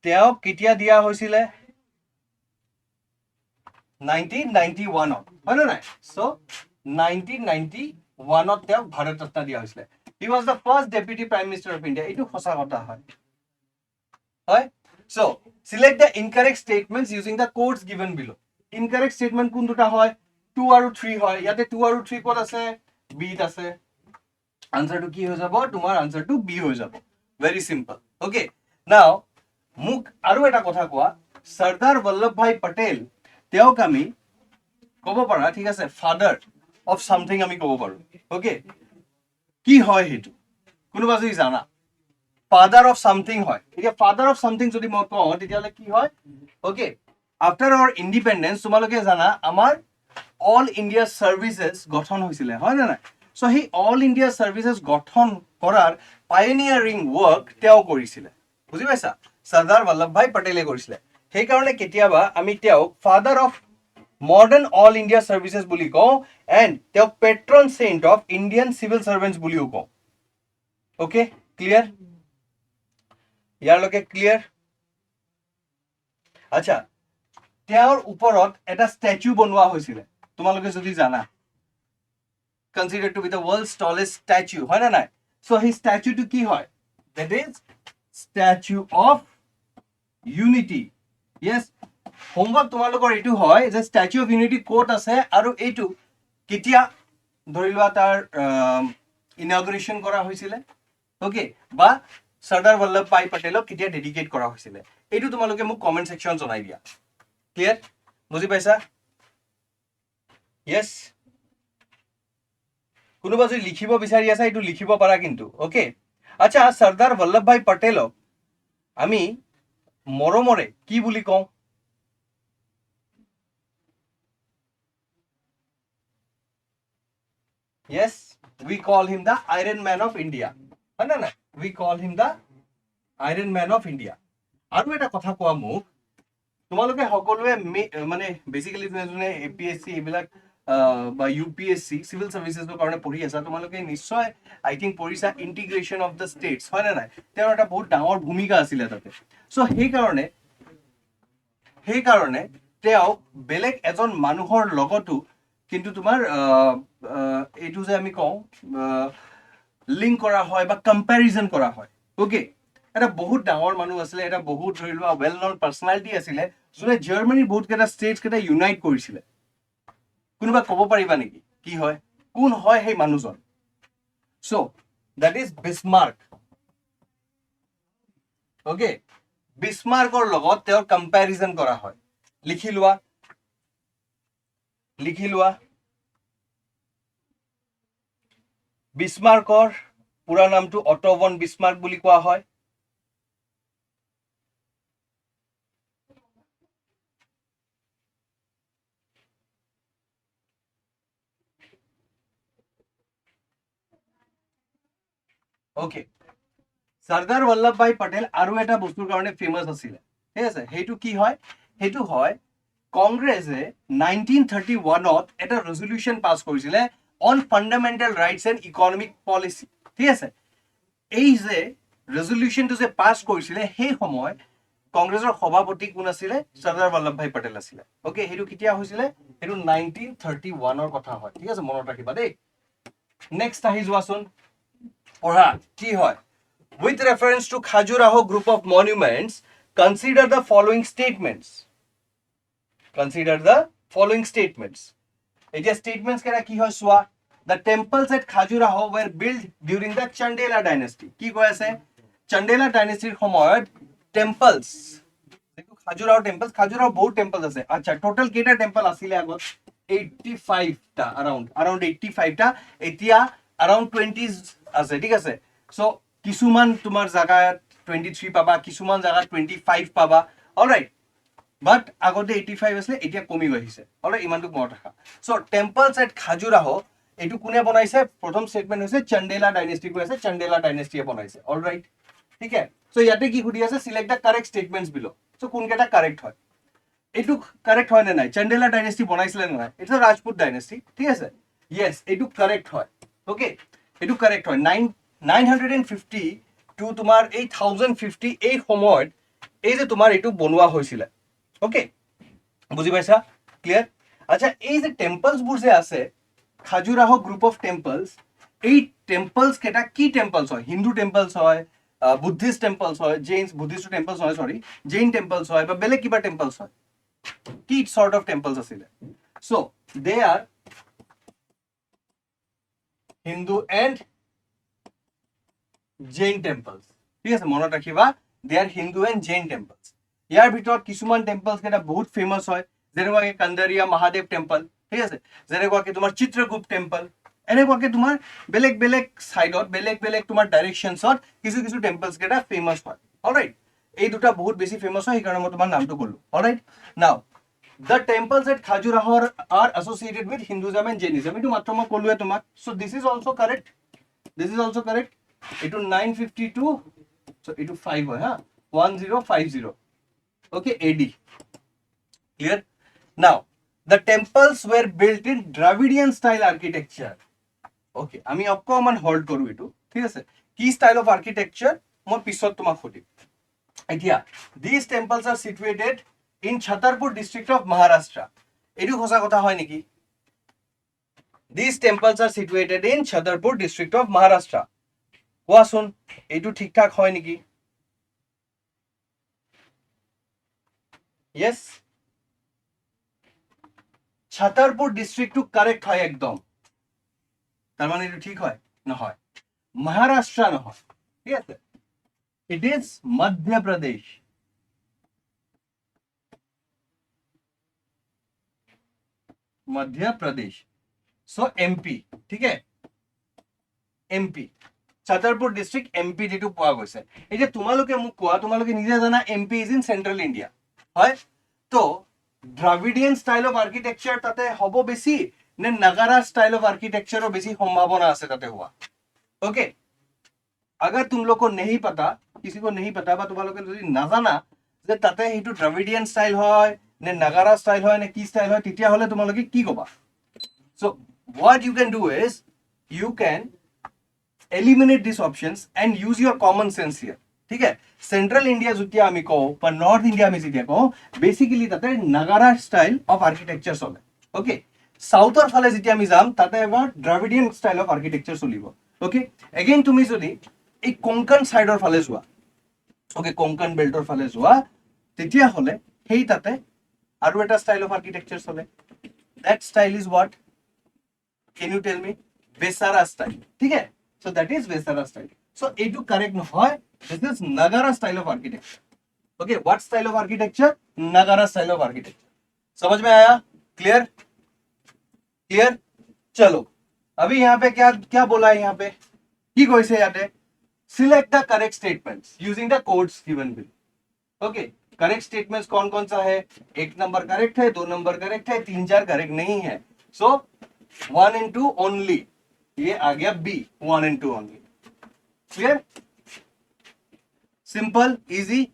তেওঁ কেতিয়া দিয়া হৈছিল 1991 হয় না নাই সো 1991 তেওঁ ভাৰত ৰত্ন দিয়া হৈছিল he was the first deputy prime minister of India এইটো সঁচা কথা হয় হয় so select the incorrect statements using the codes given below incorrect statement কোন দুটা হয় 2 আৰু 3 হয় ইয়াতে 2 আৰু 3 কোড আছে বি ত আছে আনসাৰটো কি হৈ যাব তোমাৰ আনসাৰটো বি হৈ যাব ভেৰি সিম্পল ওকে নাও মুক আৰু এটা কথা কোৱা সৰ্দাৰ বল্লভভাই পটেল তেওঁক আমি কব পাৰা ঠিক আছে ফাদাৰ অফ সামথিং আমি কব পাৰো ওকে কি হয় হেতু কোনোবা যদি জানা ফাদাৰ অফ সামথিং হয় এতিয়া ফাদাৰ অফ সামথিং যদি মই কওঁ তেতিয়ালে কি হয় ওকে আফটাৰ আওয়াৰ ইন্ডিপেন্ডেন্স তোমালোকে জানা আমাৰ অল ইন্ডিয়া সার্ভিসেস গঠন হৈছিল হয় না নাই so he all India services গঠন কৰাৰ পায়োনিয়াৰিং ওয়াৰ্ক তেওঁ কৰিছিল বুজি পাইছা সৰ্দাৰ বল্লভভাই পটেলে কৰিছিল সেই কাৰণে কেতিয়াবা আমি তেওঁক father of modern all India services বুলি কওঁ এন্ড তেওঁক patron saint of Indian civil servants বুলিও কওঁ ওকে ক্লিয়াৰ ইয়াৰলৈকে ক্লিয়াৰ আচ্ছা তেওঁৰ ওপৰত এটা স্ট্যাচু বনোৱা হৈছিল তোমালোকে যদি জানা considered to be the world's tallest statue হয় না নাই so his statue to কি হয় that is statue of unity yes homework তোমালোকৰ এটো হয় যে statue of unity কোট আছে আৰু এটো কেতিয়া ধৰি লোৱা তাৰ ইনঅগ্ৰেশন কৰা হৈছিল ওকে বা সৰ্দাৰ বল্লভভাই পটেলক কেতিয়া ডেডিকেট কৰা হৈছিল এটো তোমালোকে মোক কমেন্ট সেকশন জনাই দিয়া ক্লিয়াৰ বুজি পাইছা yes কোনোবা যদি লিখিব বিচাৰি আছে এটো লিখিব পাৰা কিন্তু ওকে আচ্ছা সৰ্দাৰ বল্লভভাই পটেলক আমি মৰমৰে কি বুলি কওঁ yes we call him the iron man of india হয় না we call him the iron man of india আৰু এটা কথা কোৱা মোক তোমালোকে সকলোৱে মানে বেসিক্যালি যোনে এপিএসসি এবিলাক বা ইউপিএসসি সিভিল সাৰ্ভিসেসৰ কাৰণে পঢ়ি আছে তোমালোকে নিশ্চয় আই থিংক পঢ়িছা ইন্টিগ্ৰেশন অফ দ্য স্টেটস হয় না নাই তেওঁৰ এটা বহুত ডাঙৰ ভূমিকা আছিল তাতে সো সেই কাৰণে তেওঁ বেলেগ এজন মানুহৰ লগতো কিন্তু তোমাৰ এইটো যে আমি কওঁ লিংক কৰা হয় বা কম্পেৰিজন কৰা হয় ওকে এটা বহুত ডাঙৰ মানুহ আছিল এটা বহুত ধৰি লোৱা ওয়েল নন পাৰ্সোনালিটি আছিল যোনে জাৰ্মানীৰ বহুত কেইটা ষ্টেটছ কেইটা ইউনাইট কৰিছিল কোনোবা ক'ব পাৰিবা নেকি কি হয় কোন হয় সেই মানুহজন সো দ্যাট ইজ বিসমাৰ্ক ওকে বিসমাৰ্কৰ লগত তেওঁৰ কম্পেৰিজন কৰা হয় লিখি লোৱা বিছমাৰ্কৰ পুৰা নামটো অটো ভন বিছমাৰ্ক বুলি কোৱা হয়। ওকে, চৰ্দাৰ বল্লভভাই পেটেল আৰু এটা বস্তুৰ কাৰণে ফেমাছ আছিলে, ঠিক আছে, সেইটো কি হয়, সেইটো হয় কংগ্ৰেছে 1931ত এটা ৰেজলিউশ্যন পাছ কৰিছিলে on fundamental rights and economic policy, ঠিক আছে। এই যে ৰেজলিউশ্যনটো যে পাছ কৰিছিলে সেই সময় কংগ্ৰেছৰ সভাপতি কোন আছিলে, চৰ্দাৰ বল্লভভাই পেটেল আছিলে। অ'কে, সেইটো কেতিয়া হৈছিলে, সেইটো 1931ৰ কথা হয়, ঠিক আছে, মনত ৰাখিবা দেই। নেক্সট আহি যোৱাচোন, পঢ়া কি হয়, with reference to Khajuraho group of monuments, consider the following statements. Consider the following statements. এতিয়া statements কেইটা কি হয় চোৱা, the temples at Khajuraho were built during the Chandela dynasty. কি কৈ আছে, Chandela dynasty সময়ত temples, খাজুৰাহো টেম্পল, খাজুৰাহো বহুত টেম্পল আছে। আচ্ছা, টোটাল কেইটা টেম্পল আছিলে আগত, 85টা, around 85টা, এতিয়া around 20 আছে, ঠিক আছে। সো কিছুমান তোমাৰ জাগাত 23 পাবা, কিছুমান জাগাত 25 পাবা, অলৰাইট, বাট আগতে 85 আছিলে, এতিয়া কমি গৈছে, অলৰাইট, ইমানটো মনত ৰাখা। সো টেম্পলছ এট খাজুৰাহো, এইটো কোনে বনাইছে, প্ৰথম ষ্টেটমেণ্ট হৈছে চণ্ডেলা ডাইনেষ্টি কৈ আছে, চণ্ডেলা ডাইনেষ্টিয়ে বনাইছে, অলৰাইট, ঠিক আছে। সো ইয়াতে কি সুধি আছে, চিলেক্ট দ্য কাৰেক্ট ষ্টেটমেণ্টছ বিলো। সো কোনকেইটা কাৰেক্ট হয়, এইটো কাৰেক্ট হয় নে নাই, চণ্ডেলা ডাইনেষ্টি বনাইছিলে নে নাই, এইটো ৰাজপুত ডাইনেষ্টি, ঠিক আছে, য়েছ, এইটো কাৰেক্ট হয়। অ'কে, এইটো কাৰেক্ট হয়। 950 টু তোমাৰ 1050 এই সময়ত এই যে তোমাৰ এইটো বনোৱা হৈছিলে। অ'কে, বুজি পাইছা, ক্লিয়াৰ। আচ্ছা, এই যে টেম্পলছবোৰ যে আছে, খাজুৰাহো গ্ৰুপ অফ টেম্পলছ, এই টেম্পলছ কেইটা কি টেম্পলছ হয়, হিন্দু টেম্পলছ হয়, বুদ্ধিষ্ট টেম্পলছ হয়, জৈন বুদ্ধিষ্ট টেম্পলছ হয়, সৰি জৈন টেম্পলছ হয়, বা বেলেগ কিবা টেম্পলছ হয়, কি সৰ্ট অফ টেম্পলছ আছিলে। So' they are Hindu and Jain temples, ঠিক আছে, মনত ৰাখিবা, they are Hindu and Jain temples. ইয়াৰ ভিতৰত কিছুমান টেম্পলছ কেইটা বহুত ফেমাছ হয়, যেনেকুৱাকে কন্দৰিয়া মহাদেৱ টেম্পল, ঠিক আছে, যেনেকুৱাকে তোমাৰ চিত্ৰগুপ্ত টেম্পল, এনেকুৱাকে তোমাৰ বেলেগ বেলেগ চাইডত, বেলেগ বেলেগ তোমাৰ ডাইৰেকশ্যনছত কিছু কিছু টেম্পলছ কেইটা ফেমাছ হয়, অলৰাইট। এই দুটা বহুত বেছি ফেমাছ হয়, সেইকাৰণে মই তোমাৰ নামটো ক'লো, অলৰাইট। নাও the temples at Khajuraho are associated with Hinduism and Jainism. এইটো মাত্ৰ মই ক'লোৱে তোমাক। So this is also correct. This is also correct. এইটো 952, so এইটো 5 হয়, হা, 1050. Okay, AD. Clear? Now, the temples were built in Dravidian style architecture. Okay, আমি অকমান হোল্ড কৰো এইটো, ঠিক আছে, কি ষ্টাইল অফ আৰ্কিটেকচাৰ মই পিছত তোমাক সুধিম। এতিয়া these temples are situated in Chhatarpur district of Maharashtra. এইটো সঁচা কথা হয় নেকি? These temples are situated in Chhatarpur district of Maharashtra. কোৱাচোন, এইটো ঠিক ঠাক হয় নেকি? Yes, Chhatarpur district to correct হয় একদম, তার মানে এইটো ঠিক হয় নহয়, মহারাষ্ট্র নহয়, ঠিক আছে, it is Madhya Pradesh. Madhya Pradesh, so MP, ठीक है, एमपी छतरपुर डिस्ट्रिक्ट एमपी যেটো পোৱা গৈছে। এতিয়া তোমালোকে মোক কোৱা, তোমালোকে নিজে জানা MP is in central India, হয়, তো দ্রাভিডিয়ান স্টাইল অফ আর্কিটেকচার তাতে হব বেশি নে নাগারা স্টাইল অফ आर्किटेक्चर বেশি সম্ভাবনা আছে তাতে हुआ। ओके, अगर तुम लोग को नहीं पता, किसी को नहीं पता, বা তোমালোকে যদি নাজানা যে তাতে সেইটো দ্রাভিডিয়ান স্টাইল হয় নে নাগাৰা স্টাইল হয় নে কি স্টাইল হয়, তেতিয়া হলে তোমালোকে কি কবা। So what you can do is you can eliminate these options and use your common sense here, ঠিক আছে। সেন্ট্রাল ইন্ডিয়া যেতিয়া আমি কওঁ বা নর্থ ইন্ডিয়া আমি যেতিয়া কওঁ, বেসিক্যালি তাতে নাগাৰা স্টাইল অফ আৰ্কিটেকচাৰ চলে। ওকে, সাউথৰ ফালে যেতিয়া আমি যাম তাতে এবাৰ দ্ৰাভিডিয়ান স্টাইল অফ আৰ্কিটেকচাৰ চলিব। ওকে, এগেইন তুমি যদি এই কোঙ্কণ সাইডৰ ফালে যোৱা, ওকে, কোঙ্কণ বেল্টৰ ফালে যোৱা, তেতিয়া হলে সেই তাতে আৰু এটা স্টাইল অফ আর্কিটেকচার চলে। that style is what, can you tell me? Vesara style, ঠিক আছে, so that is Vesara style. So এইটো correct নহয়, this is Nagara style of architecture. Okay, what style of architecture? Nagara style of architecture. समझ में आया? Clear? Clear? चलो अभी यहाँ पे क्या क्या बोला है, यहाँ पे কি কৈছে ইয়াতে, select the correct statements using the codes given below. Okay, correct statements कौन कौन सा है, 1 नंबर करेक्ट है, 2 नंबर करेक्ट है, 3 4 करेक्ट नहीं है। सो 1 and 2 ओनली, ये आ गया B, 1 and 2 only. Clear, simple, easy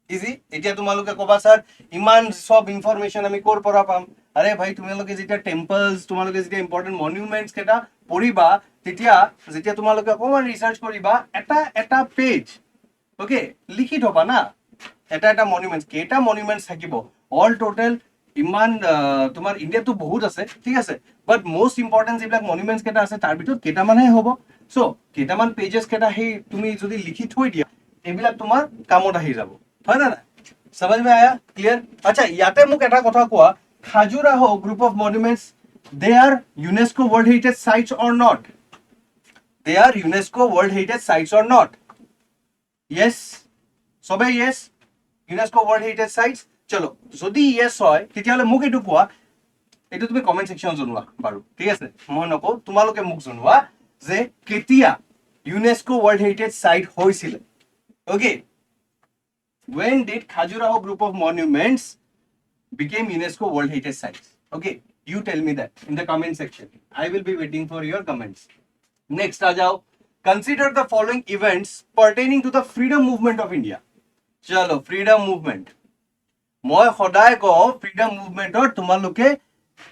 easy. এতিয়া তোমালোকে কবা স্যার ইমান সব ইনফরমেশন আমি কোৰ পৰা পাম। আৰে ভাই তোমালোকে যেতিয়া টেম্পলস, তোমালোকে যেতিয়া ইম্পৰ্টেন্ট মনুমেন্টস কেটা পঢ়িবা, তেতিয়া যেতিয়া তোমালোকে অকমান ৰিসাৰ্চ কৰিবা, এটা এটা পেজ ওকে লিখি থবা না, এটা এটা মনুমেন্টস, কেটা মনুমেন্টস থাকিব অল টোটাল ইমান তোমাৰ ইণ্ডিয়াতো বহুত আছে, ঠিক আছে, বাট মোস্ট ইম্পৰ্টেন্ট যিবিলাক মনুমেন্টস কেটা আছে তাৰ ভিতৰত কেটামানহে হ'ব। সো কেটামান পেজেস কেটা সেই তুমি যদি লিখি থৈ দিয়া, এইবিলাক তোমাৰ কামত আহি যাব, হয় না না? समझ में आया, क्लियर? अच्छा, याते मुक एटा कथा कोआ, Khajuraho group of monuments, they are UNESCO world heritage sites or not? They are UNESCO world heritage sites or not? Yes, सबे yes, UNESCO world heritage sites. चलो যদি यस হয় তেতিয়াহলে মুক এটু কোৱা, এটু তুমি কমেন্ট সেকশন জনোৱা বাৰু, ঠিক আছে, মই নকও, তোমালোকে মুক জনোৱা যে কেতিয়া ইউনেস্কো ওয়ার্ল্ড হেরিটেজ সাইট হইছিল। Okay, when did Khajuraho group of monuments became UNESCO World Heritage Sites? Okay, you tell me that in the comment section. I will be waiting for your comments. Next, aa jao, consider the following events pertaining to the freedom movement of India. Chalo, freedom movement. মই সদায় কওঁ freedom movement or তোমালোকে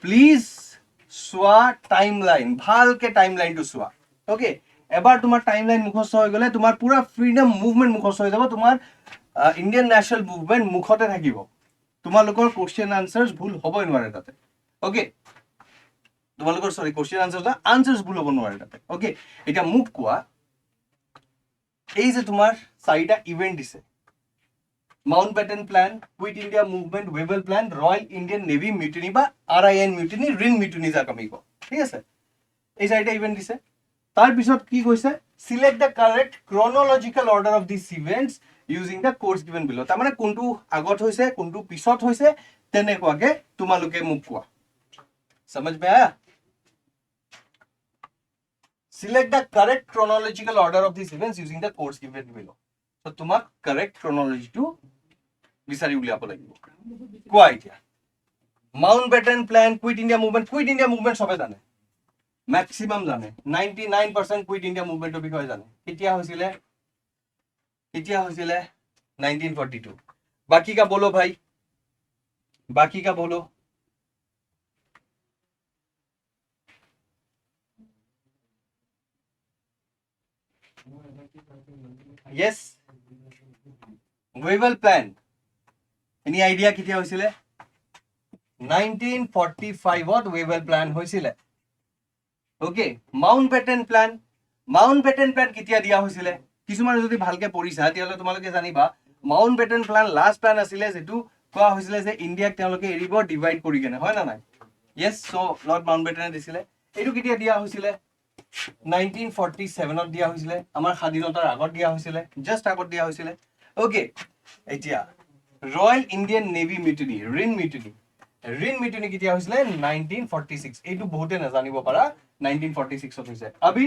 please চোৱা টাইমলাইন, ভালকে টাইমলাইনটো চোৱা। ওকে, এবাৰ তোমাৰ টাইমলাইন মুখস্থ হৈ গলে তোমাৰ পুৰা ফ্ৰীডম মুভমেন্ট মুখস্থ হৈ যাব, তোমাৰ ইণ্ডিয়ান নেশ্যনেল মুভমেন্ট মুখতে থাকিব, তোমালোকৰ কোশ্চেন আনসাৰ্স ভুল হ'বই নোৱাৰে তাতে। ওকে, তোমালোকৰ সৰি কোশ্চেন আনসাৰ্স ভুল হ'ব নোৱাৰে তাতে। ওকে, এতিয়া মোক কোৱা, এই যে তোমাৰ 4টা ইভেন্ট দিছে, Mountbatten plan, quit India movement, Wavell plan, royal Indian navy mutiny বা RIN মিউটিনি, রিন মিউটিনি যাক আমি কওঁ, ঠিক আছে, এই 4টা ইভেন্ট দিছে। তাৰ পিছত কি কৈছে, select the correct chronological order of this events using the course given below. তাৰ মানে কোনটো আগত হৈছে কোনটো পিছত হৈছে তেনেকুৱাকে তোমালোকে মোক কোৱা। समझ में आया? Select the correct chronological order of these events using the course given below. So তোমাক correct chronology to বিচাৰি উলিয়াব লাগিব। কোৱা এতিয়া, Mountbatten plan, quit India movement সবে জানে, मैक्सिमम জানে, 99% কুইট ইন্ডিয়া মুভমেন্টৰ বিষয়ে জানে। কেতিয়া হৈছিলে 1942। बाकी का बोलो भाई, बाकी का बोलो। Yes, Wavell plan, any idea কেতিয়া হৈছিলে? 1945ত ওয়েভেল প্ল্যান হৈছিলে। ওকে, মাউন্ট বেটেন প্ল্যান কেতিয়া দিয়া হৈছিলে? কিছুমানে যদি ভালকে পঢ়িছা তেতিয়াহ'লে তোমালোকে জানিবা মাউন্ট বেটেন প্ল্যান লাষ্ট প্ল্যান আছিলে যেটো কোৱা হৈছিলে যে ইণ্ডিয়াক তেওঁলোকে এৰিব ডিভাইড কৰি কেনে, হয় না নাই? ইয়েস, সো লৰ্ড মাউন্ট বেটেনে দিছিলে। এইটো কেতিয়া দিয়া হৈছিলে? 1947ত দিয়া হৈছিলে, আমাৰ স্বাধীনতাৰ আগত দিয়া হৈছিলে, জাস্ট আগত দিয়া হৈছিলে। ওকে, এতিয়া royal Indian navy mutiny, RIN mutiny কেতিয়া হৈছিলে? 1946। এইটো বহুতে নাজানিব পাৰা 1946ত হৈছে। আবি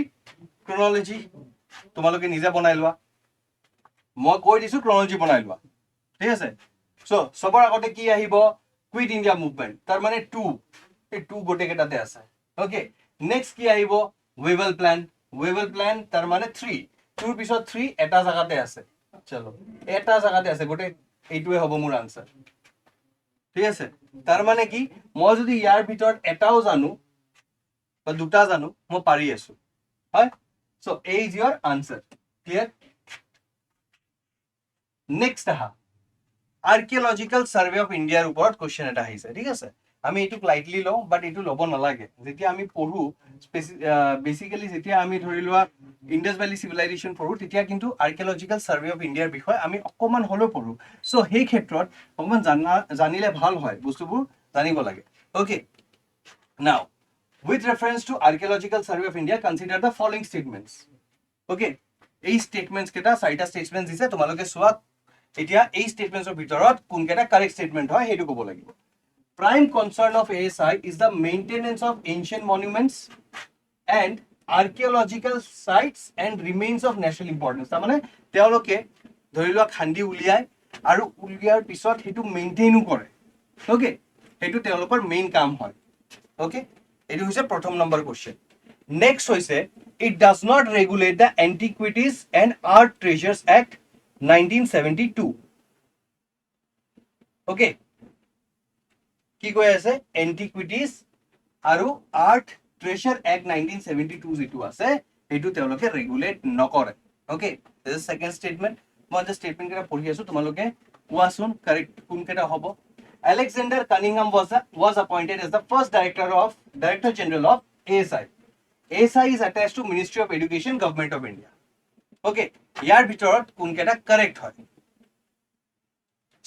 ক্ৰনোলজি তোমালোকে নিজে বনাই লোৱা, মই কৈ দিছো ক্ৰনোলজি বনাই লোৱা, ঠিক আছে। সো সবৰ আগতে কি আহিব? কুইট ইন্ডিয়া মুভমেন্ট, তাৰ মানে 2, এই 2 গোটে কেটাতে আছে। ওকে, নেক্সট কি আহিব? ওয়েভেল প্ল্যান, তাৰ মানে 3, 2ৰ পিছত 3 এটা জায়গাতে আছে। চলো, এটা জায়গাতে আছে, গোটে এইটোৱে হ'ব মোৰ আনসাৰ, ঠিক আছে। তাৰ মানে কি, মই যদি ইয়াৰ ভিতৰত এটাও জানো বা দুটা জানো, মই পাৰি আছো, হয়। So A is your answer, clear. Next আহা, আৰ্কিওলজিক্যাল সাৰ্ভে অফ ইন্ডিয়াৰ ওপৰত কোশ্চেন এটা আহিছে, ঠিক আছে। আমি এইটোক লাইটলি লওঁ, বাট এইটো ল'ব নালাগে। যেতিয়া আমি পঢ়ো বেসিক্যালি, যেতিয়া আমি ধৰি লোৱা ইন্ডাস ভ্যালি সিভিলাইজেশন পঢ়ো, তেতিয়া কিন্তু আৰ্কিওলজিক্যাল সাৰ্ভে অফ ইন্ডিয়াৰ বিষয়ে আমি অকমান হলেও পঢ়ো। সো সেই ক্ষেত্ৰত অকমান জানিলে ভাল হয়, বস্তুবোৰ জানিব লাগে। ওকে, নাও with reference to archaeological survey of India, consider the following statements. Okay, এই statements কেটা 4টা statements দিছে, তোমালোকে চোৱা এতিয়া এই statementsৰ ভিতৰত কোন কেটা correct statement হয় হেতু ক'ব লাগিব। Prime concern of ASI is the maintenance of ancient monuments. And archaeological sites and remains of national importance. তাৰমানে তেওঁলোকে ধৰি লোৱা খান্দি উলিয়াই আৰু উলিয়াৰ পিছত সেইটো মেইনটেইনো কৰে। অ'কে, সেইটো তেওঁলোকৰ মেইন কাম হয়। অ'কে, এইটো হৈছে প্ৰথম নম্বৰ কুৱেশ্যন। নেক্সট হৈছে it does not regulate the antiquities and art treasures act 1972। অ'কে, কি কৈ আছে? এণ্টিকুইটিজ আৰু আৰ্ট ট্ৰেজাৰ এক্ট 1972 যিটো আছে সেইটো তেওঁলোকে ৰেগুলেট নকৰে। Okay, this is second statement. মই যে ষ্টেটমেণ্ট কেইটা পঢ়ি আছো, তোমালোকে কোৱাচোন কাৰেক্ট কোনকেইটা হ'ব। Alexander Cunningham was appointed as the first Director General of ASI. ASI is attached to Ministry of Education, Government of India. Okay, ইয়াৰ ভিতৰত কোনকেইটা কাৰেক্ট হয়?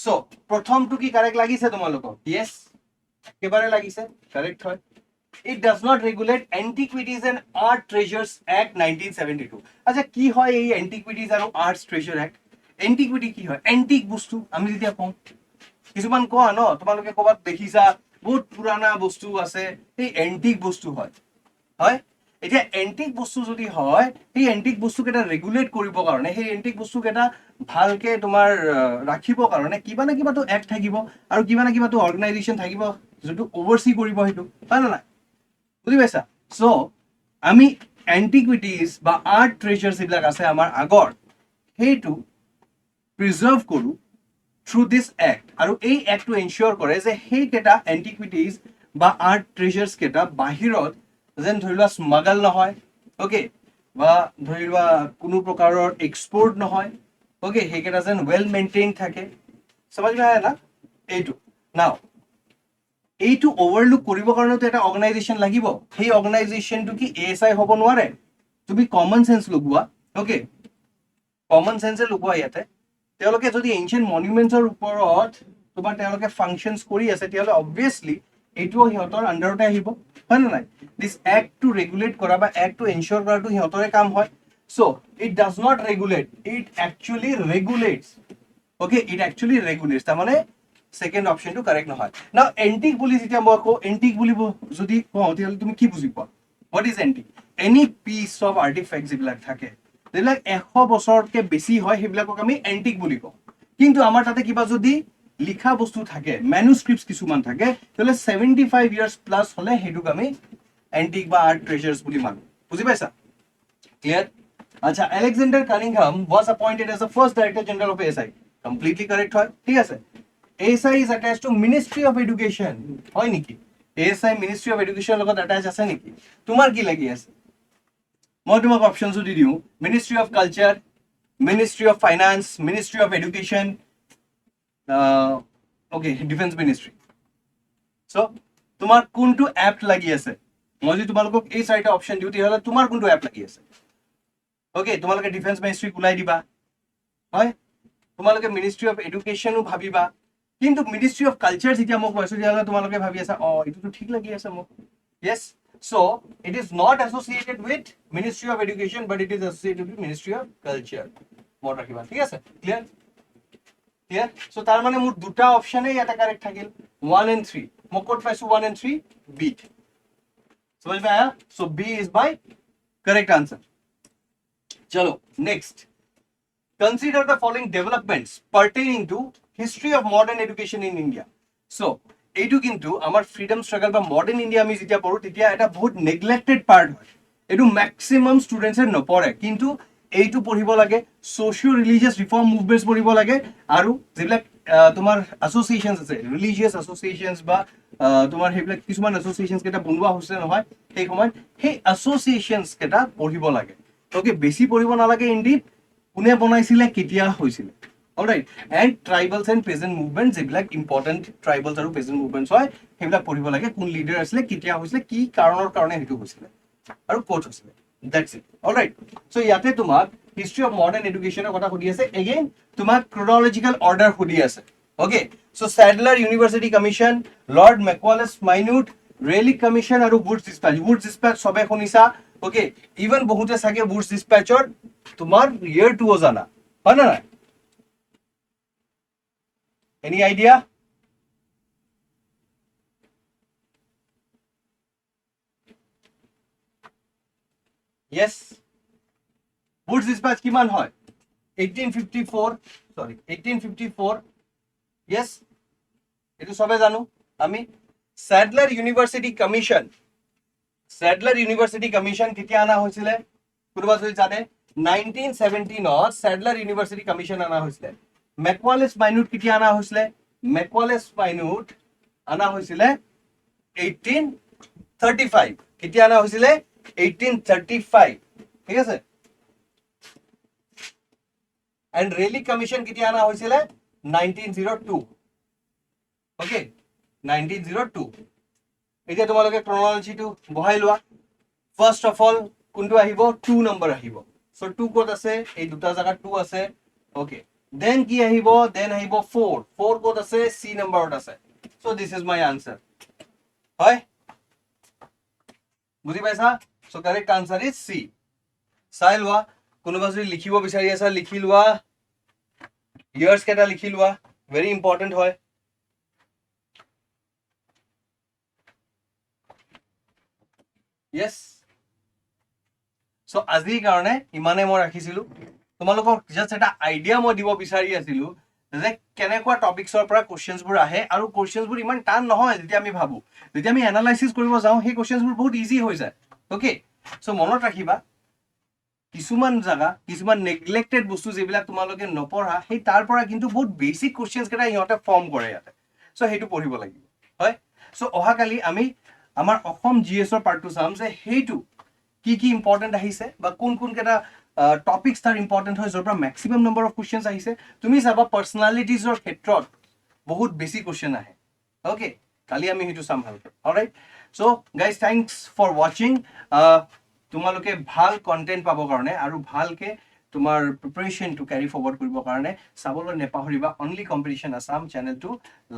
So, প্ৰথমটো কি কাৰেক্ট লাগিছে তোমালোকক? Yes, একেবাৰে লাগিছে, কাৰেক্ট হয়। It does not regulate Antiquities and Art Treasures Act 1972. আচ্ছা, কি হয় এই Antiquities আৰু Arts Treasure Act? Antiquity কি হয়? এন্টিক বস্তু আমি যেতিয়া কওঁ, কিছুমান কোৱা ন, তোমালোকে ক'ৰবাত দেখিছা বহুত পুৰাণা বস্তু আছে, সেই এন্টিক বস্তু হয়। হয়, এতিয়া এন্টিক বস্তু যদি হয়, সেই এন্টিক বস্তুকেইটা ৰেগুলেট কৰিবৰ কাৰণে, সেই এন্টিক বস্তুকেইটা ভালকে তোমাৰ ৰাখিবৰ কাৰণে কিবা না কিবাটো এক্ট থাকিব আৰু কিবা না কিবাটো অৰ্গেনাইজেশ্যন থাকিব যোনটো অভাৰচি কৰিব, সেইটো হয় নে নাই? বুজি পাইছা? চ' আমি এণ্টিকুইটিজ বা আৰ্ট ট্ৰেজাৰ্ছ যিবিলাক আছে আমাৰ আগৰ, সেইটো প্ৰিজাৰ্ভ কৰোঁ থ্ৰু দিছ এক্ট। আৰু এই এক্টটো এনচিয়ৰ কৰে যে সেইকেইটা এণ্টিকুইটিজ বা আৰ্ট ট্ৰেজাৰ্ছ কেইটা বাহিৰত যেন ধৰি লোৱা স্মাগল নহয়, অ'কে, বা ধৰি লোৱা কোনো প্ৰকাৰৰ এক্সপৰ্ট নহয়, অ'কে, সেইকেইটা যেন ৱেল মেইনটেইন থাকে। সমজ মে আয়া না? এইটো নাও এইটো অভাৰলুক কৰিবৰ কাৰণেতো এটা অৰ্গেনাইজেশ্যন লাগিব। সেই অৰ্গেনাইজেশ্যনটো কি ASI হ'ব নোৱাৰে? তুমি কমন চেন্স লগোৱা। অ'কে, কমন চেন্সে লগোৱা ইয়াতে। তেওঁলোকে যদি এনচিয়েণ্ট মনুমেণ্টছৰ ওপৰত তোমাৰ তেওঁলোকে ফাংচনছ কৰি আছে, তেতিয়াহ'লে অবভিয়াছলি এইটোও সিহঁতৰ আণ্ডাৰতে আহিব, হয় নে নাই? দিছ এক্ট টু ৰেগুলেট কৰা বা এক্ট টু এনচিয়ৰ কৰাটো সিহঁতৰে কাম হয়। So' it does not regulate, it actually regulates. Okay, it actually regulates, তাৰমানে ছেকেণ্ড অপশ্যনটো কাৰেক্ট নহয়। নাও এণ্টিক বুলি যেতিয়া মই কওঁ, এণ্টিক বুলি যদি কওঁ, তেতিয়াহ'লে তুমি কি বুজি পোৱা? What is antique? Any piece of artefact যিবিলাক থাকে, যিবিলাক 100 বছৰতকৈ বেছি হয়, সেইবিলাকক আমি এণ্টিক বুলি কওঁ। কিন্তু আমাৰ তাতে কিবা যদি লিখা বস্তু থাকে, মেনুস্ক্ৰিপ্টছ কিছুমান থাকে, তেতিয়াহ'লে 75 ইয়াৰ্ছ প্লাছ হ'লে সেইটোক আমি এণ্টিক বা আৰ্ট ট্ৰেজাৰ্ছ বুলি মানো। বুজি পাইছা? ক্লিয়াৰ? আচ্ছা, Alexander Cunningham was appointed as the first Director General of ASI. Completely correct হয়, ঠিক আছে। ASI is attached to Ministry of Education. হয় নেকি? ASI Ministry of Education লগত attach আছে নেকি? তোমাৰ কি লাগি আছে? মই তোমাক অপশ্যনছো দি দিওঁ, ministry of culture, ministry of finance, ministry of education, okay, defence ministry. So' তোমাৰ কোনটো এপ্ট লাগি আছে? মই যদি তোমালোকক এই 4টা অপশ্যন দিওঁ, তেতিয়াহ'লে তোমাৰ কোনটো এপ্ট লাগি আছে? অ'কে, তোমালোকে ডিফেন্স মিনিষ্ট্ৰিক ওলাই দিবা, হয়, তোমালোকে মিনিষ্ট্ৰি অফ এডুকেশ্যনো ভাবিবা, কিন্তু মিনিষ্ট্ৰি অফ কালচাৰ যেতিয়া মই কৈছোঁ, তেতিয়াহ'লে তোমালোকে ভাবি আছা, এইটোতো ঠিক লাগি আছে মোক। য়েছ, so it is not associated with Ministry of Education, but it is associated with Ministry of Culture. মনত ৰাখিবা, ঠিক আছে? ক্লিয়াৰ? ক্লিয়াৰ? so তাৰ মানে মোৰ দুটা অপশ্যনে ইয়াতে কাৰেক্ট থাকিল, 1 and 3। মই ক'ত পাইছোঁ 1 and 3? B। समझ में आया? so B is my correct answer. चलो next, consider the following developments pertaining to history of modern education in India. so এইটো কিন্তু আমাৰ ফ্ৰীডম ষ্ট্ৰাগল বা মডাৰ্ণ ইণ্ডিয়া আমি যেতিয়া পঢ়োঁ, তেতিয়া এটা বহুত নেগলেক্টেড পাৰ্ট হয়। এইটো মেক্সিমাম ষ্টুডেণ্টছে নপঢ়ে, কিন্তু এইটো পঢ়িব লাগে। ছ'চিঅ' ৰিলিজিয়াছ ৰিফৰ্ম মুভমেণ্টছ পঢ়িব লাগে, আৰু যিবিলাক তোমাৰ এছ'চিয়েশ্যনছ আছে, ৰিলিজিয়াছ এছ'চিয়েশ্যনছ বা তোমাৰ সেইবিলাক কিছুমান এছ'চিয়েশ্যনছ কেইটা বনোৱা হৈছে নহয় সেই সময়ত, সেই এছ'চিয়েশ্যনছ কেইটা পঢ়িব লাগে। অ'কে, বেছি পঢ়িব নালাগে ইণ্ডিত, কোনে বনাইছিলে, কেতিয়া হৈছিলে। Alright, and tribals and pageant movement, যিবিলাক ইম্পৰ্টেণ্ট ট্ৰাইবেলছ আৰু পেজেণ্ট মুভমেণ্টছ হয়, সেইবিলাক পঢ়িব লাগে। কোন লিডাৰ আছিলে, কেতিয়া হৈছিলে, কি কাৰণৰ কাৰণে সেইটো হৈছিলে, আৰু ক'ত হৈছিলে। That's it. Alright. So ইয়াতে তোমাক হিষ্ট্ৰী অফ মডাৰ্ণ এডুকেশ্যনৰ কথা সুধি আছে। এগেইন তোমাক ক্ৰনলজিকেল অৰ্ডাৰ সুধি আছে। Okay, so' Sadler university commission, Lord Macaulay's minute, Raleigh commission আৰু বুডছ ডিছপেচ। বুডছ ডিছপেচ চবে শুনিছা। অ'কে, ইভেন বহুতে চাগে বুডছ ডিছপেচৰ তোমাৰ ইয়েৰটোও জানা, হয় নে নাই? Any idea? Yes. Woods dispatch কিমান হয় 1854 yes এটো সবে জানো আমি স্যাডলার ইউনিভার্সিটি কমিশন কেতিয়া আনা হৈছিলে কোনোবা যদি জানে 1917 ত স্যাডলার ইউনিভার্সিটি কমিশন আনা হৈছিলে ম্যাকওয়ালেস মাইনুট কেতিয়া আনা হৈছিলে ম্যাকওয়ালেস মাইনুট আনা হৈছিলে 1835 কেতিয়া আনা হৈছিলে 1835 ঠিক আছে and Rayleigh commission কেতিয়া আনা হৈছিলে 1902 ওকে 1902 এতিয়া তোমালোকে ক্ৰনলজিটো বহাই লোৱা ফাৰ্স্ট অফ অল কোনটো আহিব 2 নম্বৰ আহিব সো 2 ক'ত আছে এই দুটা জায়গা 2 আছে ওকে দেন কি আহিব দেন আহিব 4 ক'ত আছে সি নম্বৰত আছে so this is my answer হয় বুজি পাইছা সো কাৰেক্ট আনসাৰ ইজ সি চাই লোৱা কোনোবা যদি লিখিব বিচাৰি আছে লিখি লোৱা ইয়াৰ্স কেটা লিখি লোৱা ভেৰি ইম্পৰ্টেন্ট হয় yes so আজিৰ কাৰণে ইমানে মই ৰাখিছিলো তোমালোকক জাস্ট এটা আইডিয়া মই দিব বিচাৰি আছিলো যে কেনেকুৱা টপিকছৰ পৰা কোৱেশ্চনছবোৰ আহে আৰু কোৱেশ্চনছবোৰ ইমান টান নহয় যেতিয়া আমি ভাবো যেতিয়া আমি এনালাইসিস কৰিব যাওঁ সেই কোৱেশ্চনছবোৰ বহুত ইজি হৈ যায় ওকে সো মনত ৰাখিবা কিছুমান জায়গা কিছুমান নেগলেক্টেড বস্তু যেবিলাক তোমালোকে নপঢ়া সেই তাৰ পৰা কিন্তু বহুত বেসিক কোৱেশ্চনছ কেটা ইহঁতে ফৰ্ম কৰে ইয়াতে সো হেতু পঢ়িব লাগিব হয় সো অহাকালি আমি আমাৰ অসম জিএছৰ পাৰ্টটো চাম যে হেতু কি ইম্পৰ্টেন্ট আহিছে বা কোন কেটা টপিকস তাৰ ইম্পৰ্টেন্ট হয় যৰ পৰা ম্যাক্সিমাম নম্বৰ অফ কোৱেশ্চনছ আহিছে তুমি চাবা পাৰ্সোনালিটিজৰ ক্ষেত্ৰত বহুত বেছি কোৱেশ্চন আহে ওকে কালি আমি হেতু চাম ভালকৈ alright so guys thanks for watching তোমালোকে ভাল কন্টেন্ট পাবৰ কাৰণে আৰু ভালকে তোমাৰ প্ৰিপাৰেচনটো ক্যাৰি ফৰৱাৰ্ড কৰিবৰ কাৰণে চাবলৈ নেপাহৰিবা অনলি কম্পিটিশন আসাম চেনেলটো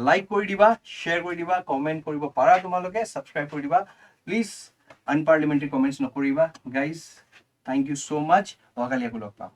লাইক কৰি দিবা শ্বেয়াৰ কৰি দিবা কমেন্ট কৰিব পাৰা তোমালোকে সাবস্ক্ৰাইব কৰি দিবা প্লিজ আনপাৰ্লিমেণ্টাৰী কমেন্টছ নকৰিবা গাইজ থ্যাংক ইউ সো মাচ অহাকালি আকৌ লগ পাম